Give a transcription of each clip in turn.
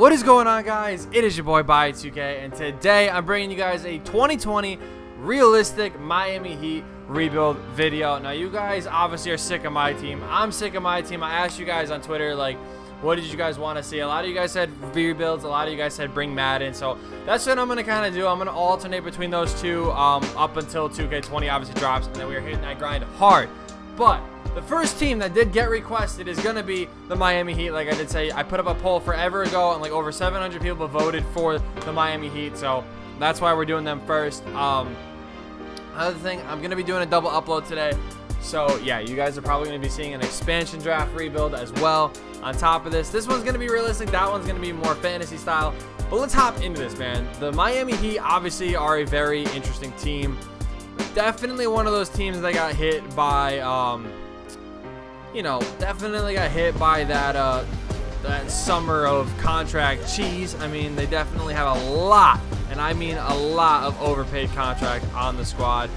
What is going on, guys? It is your boy 2K, and today I'm bringing you guys a 2020 realistic Miami Heat rebuild video. Now, you guys obviously are sick of my team. I'm sick of my team. I asked you guys on Twitter, like, what did you guys want to see? A lot of you guys said rebuilds. A lot of you guys said bring Madden. So that's what I'm going to kind of do. I'm going to alternate between those two up until 2K20 obviously drops, and then we are hitting that grind hard. But the first team that did get requested is going to be the Miami Heat. Like I did say, I put up a poll forever ago, and like over 700 people voted for the Miami Heat. So that's why we're doing them first. Another thing, I'm going to be doing a double upload today. So yeah, you guys are probably going to be seeing an expansion draft rebuild as well. On top of this one's going to be realistic. That one's going to be more fantasy style. But let's hop into this, man. The Miami Heat obviously are a very interesting team. Definitely one of those teams that got hit by, definitely got hit by that summer of contract cheese. I mean, they definitely have a lot, and I mean a lot of overpaid contract on the squad.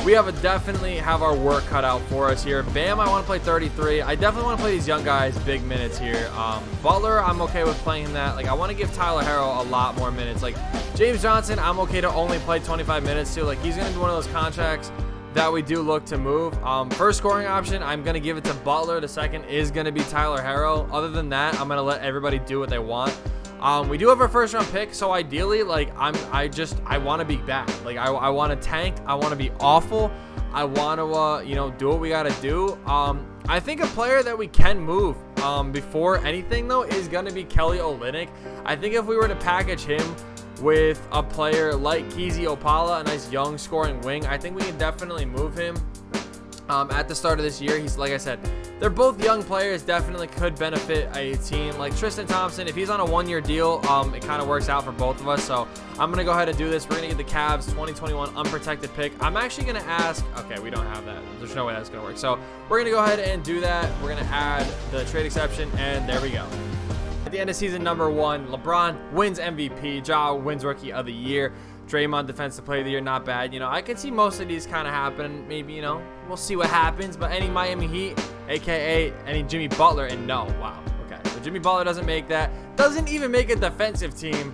We definitely have our work cut out for us here. Bam, I want to play 33. I definitely want to play these young guys big minutes here. Butler, I'm okay with playing that. Like, I want to give Tyler Harrell a lot more minutes. Like, James Johnson, I'm okay to only play 25 minutes too. Like, he's going to be one of those contracts that we do look to move. First scoring option, I'm going to give it to Butler. The second is going to be Tyler Harrell. Other than that, I'm going to let everybody do what they want. We do have our first round pick, so ideally, like, I want to be back. Like, I want to tank. I want to be awful. I want to, do what we got to do. I think a player that we can move before anything, though, is going to be Kelly Olynyk. I think if we were to package him with a player like Kizzy Opala, a nice young scoring wing, I think we can definitely move him at the start of this year. He's, like I said, they're both young players, definitely could benefit a team. Like Tristan Thompson, if he's on a one-year deal, it kind of works out for both of us. So I'm going to go ahead and do this. We're going to get the Cavs 2021 unprotected pick. I'm actually going to ask, okay, we don't have that. There's no way that's going to work. So we're going to go ahead and do that. We're going to add the trade exception, and there we go. At the end of season number 1, LeBron wins MVP. Ja wins Rookie of the Year. Draymond Defensive Player of the Year, not bad. I can see most of these kind of happen. Maybe, we'll see what happens. But any Miami Heat, a.k.a. any Jimmy Butler, and no. Wow. Okay. So Jimmy Butler doesn't make that. Doesn't even make a defensive team.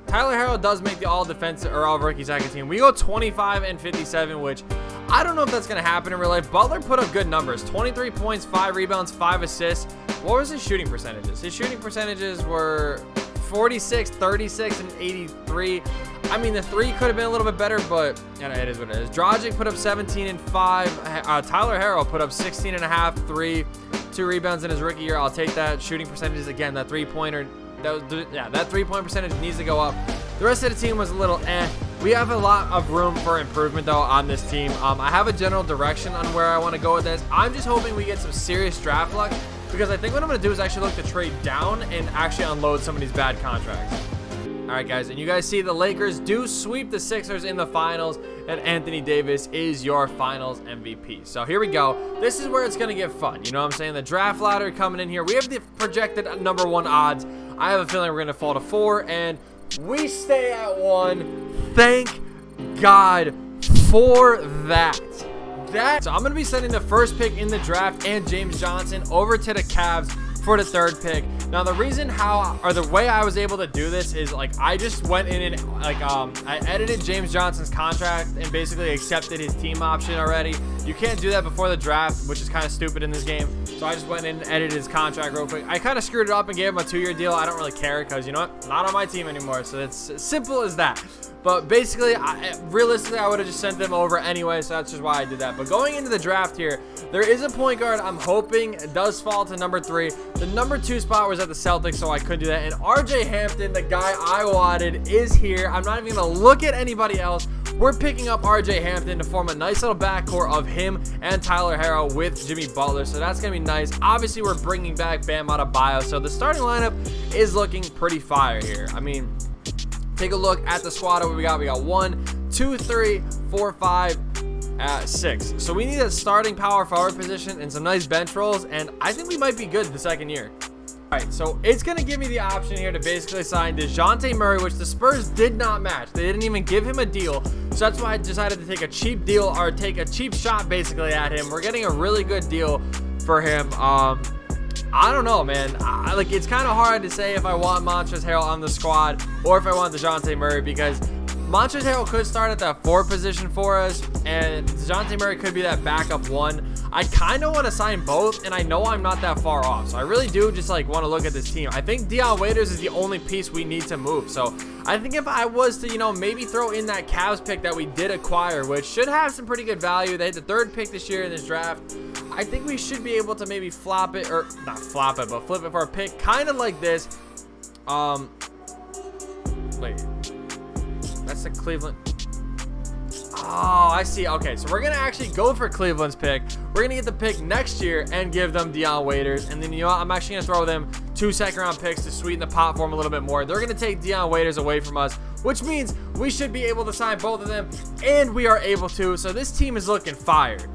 Tyler Harrell does make the all-defensive or all-rookie second team. We go 25 and 57, which I don't know if that's going to happen in real life. Butler put up good numbers. 23 points, 5 rebounds, 5 assists. What was his shooting percentages? His shooting percentages were 46, 36, and 83. I mean, the 3 could have been a little bit better, but it is what it is. Dragic put up 17 and 5. Tyler Harrell put up 16 and a half, 3, 2 rebounds in his rookie year. I'll take that. Shooting percentages, again, that three-pointer, that three-point percentage needs to go up. The rest of the team was a little eh. We have a lot of room for improvement, though, on this team. I have a general direction on where I want to go with this. I'm just hoping we get some serious draft luck, because I think what I'm going to do is actually look to trade down and actually unload some of these bad contracts. All right, guys, and you guys see the Lakers do sweep the Sixers in the finals, and Anthony Davis is your finals MVP. So here we go. This is where it's going to get fun. You know what I'm saying? The draft ladder coming in here. We have the projected number 1 odds. I have a feeling we're going to fall to 4, and we stay at 1. Thank God for that. So I'm going to be sending the first pick in the draft and James Johnson over to the Cavs for the 3rd pick. Now, the reason the way I was able to do this is, like, I just went in and I edited James Johnson's contract and basically accepted his team option already. You can't do that before the draft, which is kind of stupid in this game. So I just went in and edited his contract real quick. I kind of screwed it up and gave him a 2-year deal. I don't really care because, you know what, not on my team anymore. So it's as simple as that. But basically, realistically, I would have just sent them over anyway, so that's just why I did that. But going into the draft here, there is a point guard I'm hoping does fall to number 3. The number 2 spot was at the Celtics, so I couldn't do that. And RJ Hampton, the guy I wanted, is here. I'm not even going to look at anybody else. We're picking up RJ Hampton to form a nice little backcourt of him and Tyler Harrell with Jimmy Butler, so that's going to be nice. Obviously, we're bringing back Bam Adebayo, so the starting lineup is looking pretty fire here. I mean, take a look at the squad. What we got? We got 1, 2, 3, 4, 5, 6. So we need a starting power forward position and some nice bench rolls, and I think we might be good the second year. All right, so it's going to give me the option here to basically sign DeJounte Murray, which the Spurs did not match. They didn't even give him a deal, so that's why I decided to take a cheap deal, or take a cheap shot basically at him. We're getting a really good deal for him. I don't know, man. Like, it's kind of hard to say if I want Montrezl Harrell on the squad or if I want DeJounte Murray, because Montrezl Harrell could start at that 4 position for us, and DeJounte Murray could be that backup 1. I kind of want to sign both, and I know I'm not that far off. So I really do just like want to look at this team. I think Dion Waiters is the only piece we need to move. So I think if I was to, you know, maybe throw in that Cavs pick that we did acquire, which should have some pretty good value. They had the 3rd pick this year in this draft. I think we should be able to maybe flop it, or not flop it, but flip it for a pick kind of like this. Wait, that's the Cleveland. Oh, I see. Okay, so we're going to actually go for Cleveland's pick. We're going to get the pick next year and give them Dion Waiters. And then, you know what? I'm actually going to throw them 2 second-round picks to sweeten the pot for them a little bit more. They're going to take Dion Waiters away from us, which means we should be able to sign both of them, and we are able to. So this team is looking fired.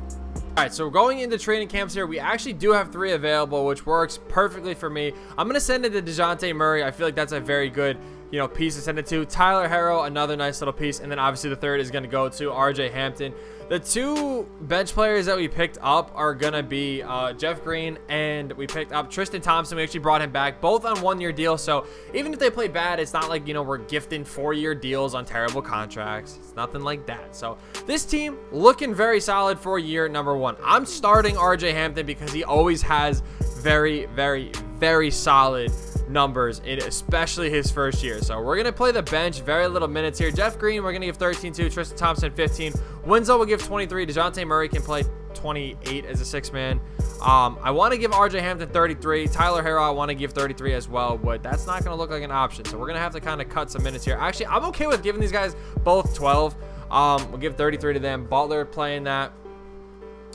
All right, so we're going into training camps here. We actually do have 3 available, which works perfectly for me. I'm going to send it to DeJounte Murray. I feel like that's a very good, you know, piece to send it to. Tyler Harrow, another nice little piece. And then obviously the 3rd is going to go to RJ Hampton. The 2 bench players that we picked up are going to be Jeff Green, and we picked up Tristan Thompson. We actually brought him back, both on 1-year deals. So even if they play bad, it's not like, you know, we're gifting 4-year deals on terrible contracts. It's nothing like that. So this team looking very solid for year number 1. I'm starting RJ Hampton because he always has very, very, very solid numbers, especially his first year. So we're going to play the bench, very little minutes here. Jeff Green, we're going to give 13 to. Tristan Thompson, 15. Winslow will give 23. DeJounte Murray can play 28 as a 6-man. I want to give RJ Hampton 33. Tyler Harrow, I want to give 33 as well, but that's not going to look like an option. So we're going to have to kind of cut some minutes here. Actually, I'm okay with giving these guys both 12. We'll give 33 to them. Butler playing that.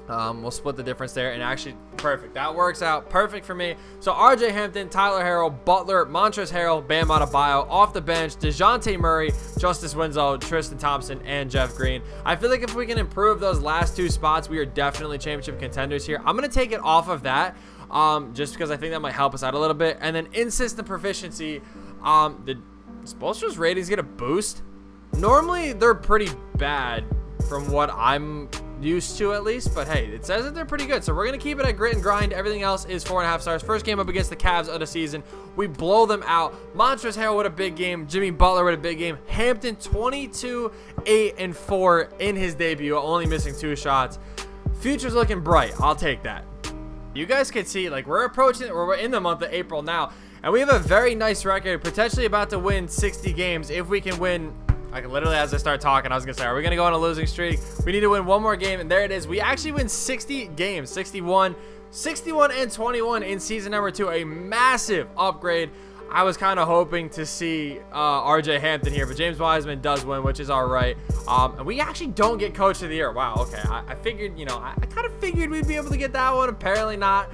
We'll split the difference there, and actually perfect. That works out perfect for me. So RJ Hampton, Tyler Harrow, Butler, Montrezl Harrell, Bam Adebayo off the bench, DeJounte Murray, Justice Winslow, Tristan Thompson, and Jeff Green. I feel like if we can improve those last 2 spots, we are definitely championship contenders here. I'm going to take it off of that just because I think that might help us out a little bit. And then in system proficiency, the Spoelstra's ratings get a boost. Normally, they're pretty bad from what I'm used to, at least, but hey, it says that they're pretty good, so we're gonna keep it at grit and grind. Everything else is 4.5 stars. First game up against the Cavs of the season, we blow them out. Montrezl Harrell with a big game, Jimmy Butler with a big game. Hampton 22, 8, and 4 in his debut, only missing 2 shots. Future's looking bright. I'll take that. You guys can see, like, we're in the month of April now, and we have a very nice record, potentially about to win 60 games if we can win. Like, literally, as I start talking, I was going to say, are we going to go on a losing streak? We need to win 1 more game, and there it is. We actually win 60 games, 61 and 21 in season number 2. A massive upgrade. I was kind of hoping to see RJ Hampton here, but James Wiseman does win, which is all right. And we actually don't get Coach of the Year. Wow, okay. I figured, you know, I kind of figured we'd be able to get that one. Apparently not.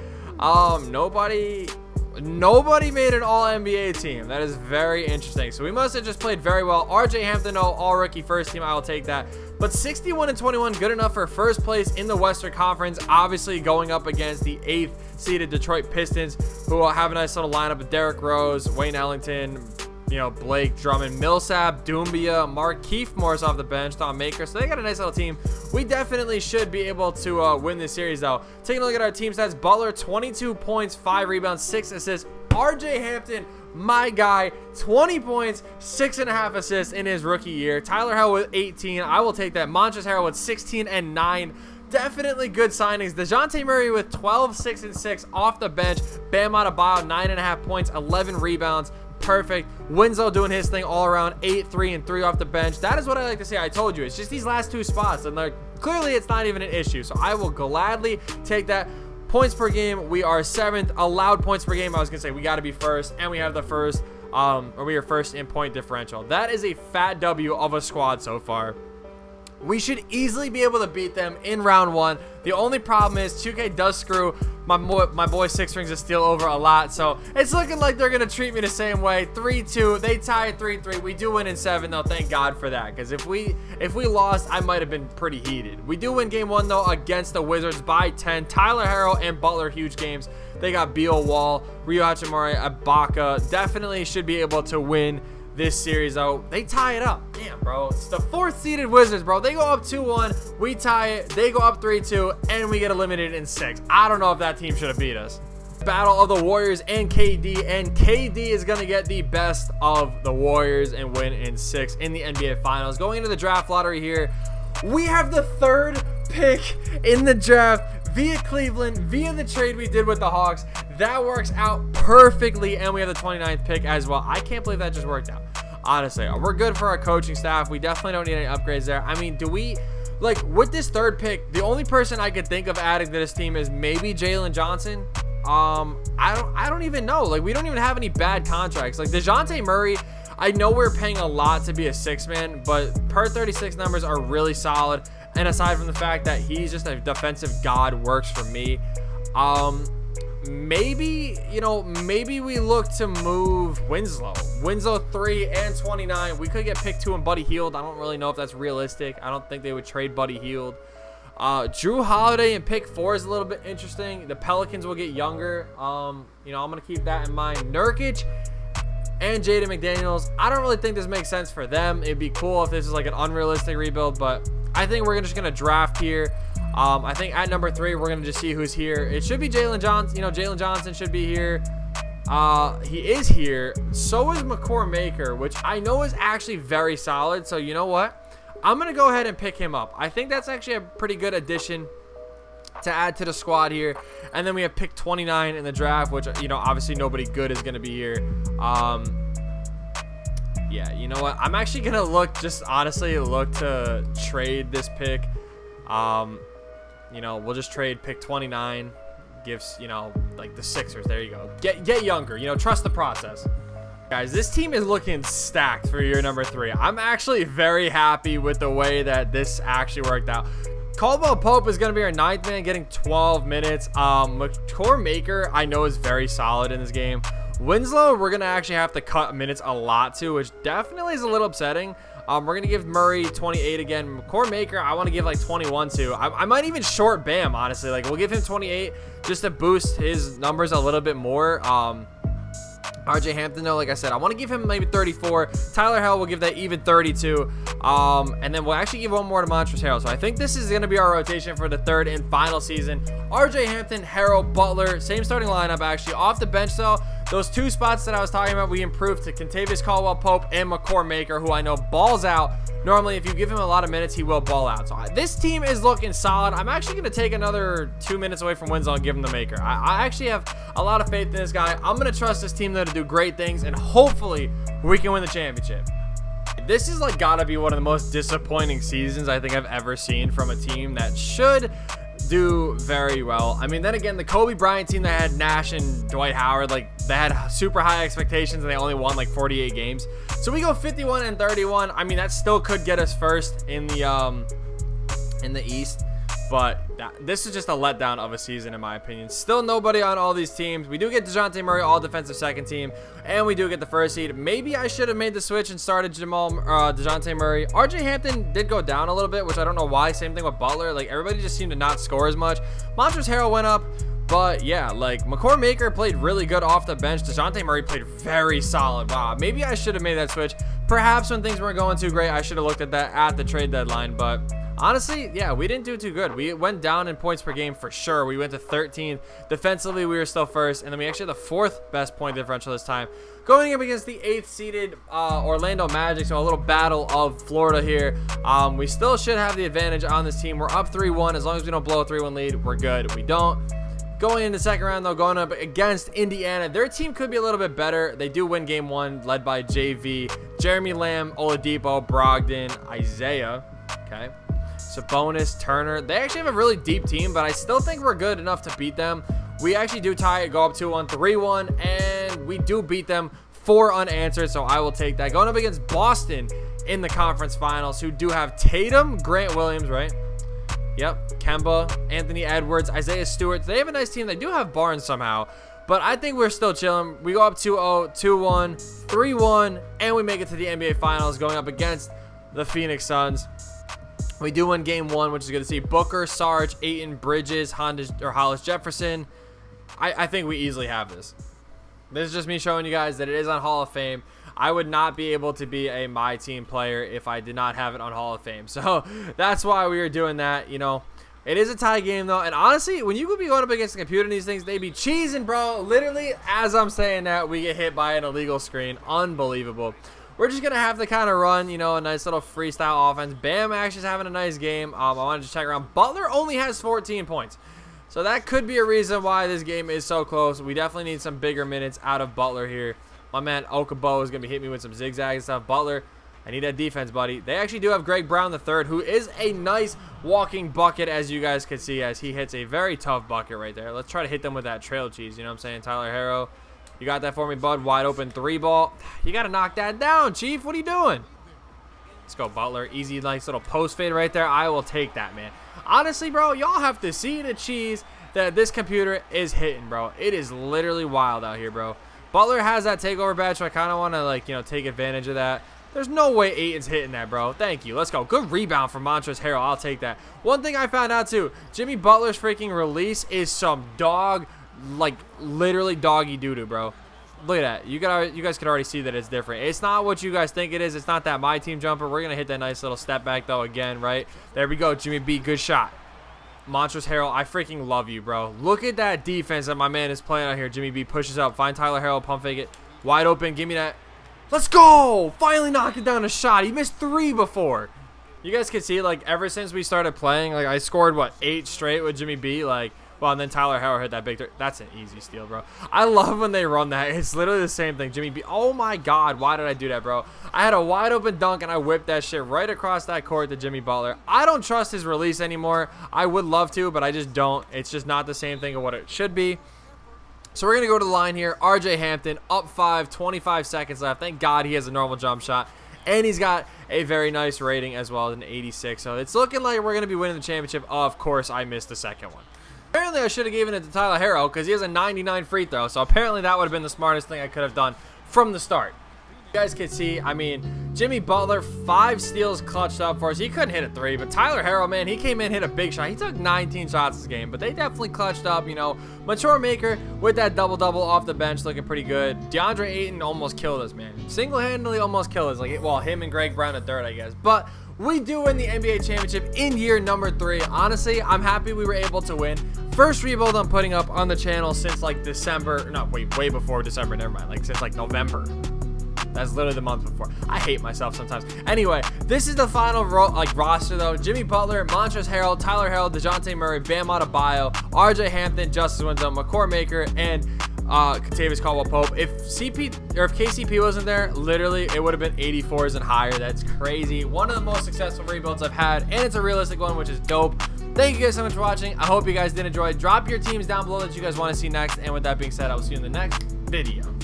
Nobody made an all-NBA team. That is very interesting. So we must have just played very well. RJ Hampton, no, all-rookie first team. I will take that. But 61 and 21, good enough for first place in the Western Conference. Obviously going up against the 8th seeded Detroit Pistons, who will have a nice little lineup of Derrick Rose, Wayne Ellington, you know, Blake Drummond, Millsap, Doumbia, Markieff Morris off the bench, Thon Maker. So they got a nice little team. We definitely should be able to win this series, though. Taking a look at our team stats, Butler, 22 points, 5 rebounds, 6 assists. RJ Hampton, my guy, 20 points, 6.5 assists in his rookie year. Tyler Harrow with 18. I will take that. Montrezl Harrell with 16 and 9. Definitely good signings. DeJounte Murray with 12, 6, and 6 off the bench. Bam Adebayo, 9.5 points, 11 rebounds. Perfect. Winslow doing his thing all around, 8, 3, and 3 off the bench. That is what I like to see. I told you, it's just these last 2 spots, and clearly it's not even an issue. So I will gladly take that. Points per game, we are 7th. Allowed points per game, I was gonna say we got to be first, and we have the first, or we are first in point differential. That is a fat W of a squad so far. We should easily be able to beat them in round 1. The only problem is 2K does screw my boy Six Rings of Steel over a lot. So it's looking like they're going to treat me the same way. 3-2. They tie at 3-3. We do win in 7, though. Thank God for that. Because if we lost, I might have been pretty heated. We do win game 1, though, against the Wizards by 10. Tyler Harrow and Butler, huge games. They got Beal, Wall, Ryo Hachimura, Ibaka. Definitely should be able to win this series, though. They tie it up. Damn, bro. It's the 4th seeded Wizards, bro. They go up 2-1. We tie it. They go up 3-2, and we get eliminated in 6. I don't know if that team should have beat us. battle of the Warriors and KD, and KD is going to get the best of the Warriors and win in 6 in the NBA Finals. Going into the draft lottery here, we have the 3rd pick in the draft via Cleveland, via the trade we did with the Hawks. That works out perfectly, and we have the 29th pick as well. I can't believe that just worked out. Honestly, we're good for our coaching staff. We definitely don't need any upgrades there. I mean, do we, like, with this 3rd pick, the only person I could think of adding to this team is maybe Jalen Johnson. I don't even know. Like, we don't even have any bad contracts. Like, DeJounte Murray, I know we're paying a lot to be a 6-man, but per 36 numbers are really solid. And aside from the fact that he's just a defensive god, works for me. Maybe we look to move Winslow 3 and 29. We could get pick 2 and Buddy Hield. I don't really know if that's realistic. I don't think they would trade Buddy Hield. Drew Holiday and pick 4 is a little bit interesting. The Pelicans will get younger. I'm gonna keep that in mind. Nurkic and Jaden McDaniels, I don't really think this makes sense for them. It'd be cool if this is like an unrealistic rebuild, but I think we're just gonna draft here. I think at number 3, we're going to just see who's here. It should be Jalen Johnson. Jalen Johnson should be here. He is here. So is McCord Maker, which I know is actually very solid. So you know what? I'm going to go ahead and pick him up. I think that's actually a pretty good addition to add to the squad here. And then we have pick 29 in the draft, which, obviously nobody good is going to be here. Yeah, you know what? I'm actually going to honestly look to trade this pick. We'll just trade pick 29, gives, like the Sixers. There you go. Get younger, trust the process. Guys, this team is looking stacked for year number 3. I'm actually very happy with the way that this actually worked out. Caldwell Pope is going to be our 9th man, getting 12 minutes. McCord Maker, I know, is very solid in this game. Winslow, we're going to actually have to cut minutes a lot to, which definitely is a little upsetting. We're going to give Murray 28 again. McCord Maker, I want to give like 21 to. I might even short Bam, honestly. Like, we'll give him 28 just to boost his numbers a little bit more. RJ Hampton, though, like I said, I want to give him maybe 34. Tyler Hell will give that even 32. And then we'll actually give one more to Montrezl Harrell. So I think this is going to be our rotation for the 3rd and final season. RJ Hampton, Harrell, Butler, same starting lineup actually. Off the bench, though, those 2 spots that I was talking about, we improved to Kentavious Caldwell-Pope and McCord Maker, who I know balls out. Normally, if you give him a lot of minutes, he will ball out. So this team is looking solid. I'm actually going to take another 2 minutes away from Winslow and give him the Maker. I actually have a lot of faith in this guy. I'm going to trust this team, though, to do great things, and hopefully we can win the championship. This is like gotta be one of the most disappointing seasons I think I've ever seen from a team that should do very well. I mean, then again, the Kobe Bryant team that had Nash and Dwight Howard, like, they had super high expectations and they only won like 48 games. So we go 51 and 31. I mean, that still could get us first in the East. But this is just a letdown of a season, in my opinion. Still nobody on all these teams. We do get DeJounte Murray, all defensive 2nd team, and we do get the 1st seed. Maybe I should have made the switch and started DeJounte Murray. RJ Hampton did go down a little bit, which I don't know why. Same thing with Butler. Like, everybody just seemed to not score as much. Montrezl Harrell went up. But yeah, like, McCord Maker played really good off the bench. DeJounte Murray played very solid. Wow, maybe I should have made that switch. Perhaps when things weren't going too great, I should have looked at that at the trade deadline. But honestly, yeah, we didn't do too good. We went down in points per game for sure. We went to 13th. Defensively, we were still 1st. And then we actually had the 4th best point differential this time. Going up against the 8th seeded Orlando Magic, so a little battle of Florida here. We still should have the advantage on this team. We're up 3-1. As long as we don't blow a 3-1 lead, we're good. We don't. Going into the 2nd round, though, going up against Indiana. Their team could be a little bit better. They do win game 1, led by JV, Jeremy Lamb, Oladipo, Brogdon, Isaiah. Okay. Sabonis, Turner. They actually have a really deep team, but I still think we're good enough to beat them. We actually do tie it, go up 2-1, 3-1, and we do beat them 4 unanswered, so I will take that. Going up against Boston in the conference finals, who do have Tatum, Grant Williams, right? Yep, Kemba, Anthony Edwards, Isaiah Stewart. They have a nice team. They do have Barnes somehow, but I think we're still chilling. We go up 2-0, 2-1, 3-1, and we make it to the NBA Finals, going up against the Phoenix Suns. We do win game 1, which is good to see. Booker, Sarge, Ayton, Bridges, Hollis Jefferson. I think we easily have this. This is just me showing you guys that it is on Hall of Fame. I would not be able to be a My Team player if I did not have it on Hall of Fame. So that's why we were doing that. It is a tie game, though, and honestly, when you could be going up against the computer and these things, they be cheesing, bro. Literally, as I'm saying that, we get hit by an illegal screen. Unbelievable. We're just going to have to kind of run, you know, a nice little freestyle offense. Bam actually is having a nice game. I wanted to check around. Butler only has 14 points. So that could be a reason why this game is so close. We definitely need some bigger minutes out of Butler here. My man Okabo is going to be hitting me with some zigzag and stuff. Butler, I need that defense, buddy. They actually do have Greg Brown III, who is a nice walking bucket, as you guys can see, as he hits a very tough bucket right there. Let's try to hit them with that trail cheese. You know what I'm saying? Tyler Harrow, you got that for me, bud. Wide open 3-ball. You got to knock that down, Chief. What are you doing? Let's go, Butler. Easy, nice little post fade right there. I will take that, man. Honestly, bro, y'all have to see the cheese that this computer is hitting, bro. It is literally wild out here, bro. Butler has that takeover badge, so I kind of want to, like, you know, take advantage of that. There's no way Ayton's hitting that, bro. Thank you. Let's go. Good rebound from Montrezl Harrell. I'll take that. One thing I found out, too, Jimmy Butler's freaking release is some dog, like, literally doggy doo-doo, bro. Look at that. You guys can already see that it's different. It's not what you guys think it is. It's not that my team jumper. We're going to hit that nice little step back, though, again, right? There we go. Jimmy B, good shot. Montrezl Harrell, I freaking love you, bro. Look at that defense that my man is playing out here. Jimmy B pushes up. Find Tyler Harrell. Pump fake it. Wide open. Give me that. Let's go! Finally knocking down a shot. He missed 3 before. You guys can see, like, ever since we started playing, like, I scored, what, 8 straight with Jimmy B? Like, well, and then Tyler Harrell hit that big three. That's an easy steal, bro. I love when they run that. It's literally the same thing. Jimmy B. Oh, my God. Why did I do that, bro? I had a wide open dunk, and I whipped that shit right across that court to Jimmy Butler. I don't trust his release anymore. I would love to, but I just don't. It's just not the same thing of what it should be. So we're going to go to the line here. RJ Hampton, up 5, 25 seconds left. Thank God he has a normal jump shot. And he's got a very nice rating as well, an 86. So it's looking like we're going to be winning the championship. Of course, I missed the second one. Apparently, I should have given it to Tyler Harrow because he has a 99 free throw. So apparently, that would have been the smartest thing I could have done from the start. You guys can see, I mean, Jimmy Butler, 5 steals clutched up for us. He couldn't hit a 3, but Tyler Harrow, man, he came in, hit a big shot. He took 19 shots this game, but they definitely clutched up, you know. Mature Maker with that double-double off the bench looking pretty good. DeAndre Ayton almost killed us, man. Single-handedly almost killed us. Like, well, him and Greg Brown III, I guess. But we do win the NBA championship in year number 3. Honestly, I'm happy we were able to win. First rebuild I'm putting up on the channel since, like, December. No, wait, way before December. Never mind. Like, since, like, November. That's literally the month before. I hate myself sometimes. Anyway, this is the final roster, though. Jimmy Butler, Montrezl Harrell, Tyler Harrell, DeJounte Murray, Bam Adebayo, RJ Hampton, Justice Winslow, McCord Maker, and Kentavious Caldwell-Pope. If KCP wasn't there, literally, it would have been 84s and higher. That's crazy. One of the most successful rebuilds I've had, and it's a realistic one, which is dope. Thank you guys so much for watching. I hope you guys did enjoy. Drop your teams down below that you guys want to see next. And with that being said, I will see you in the next video.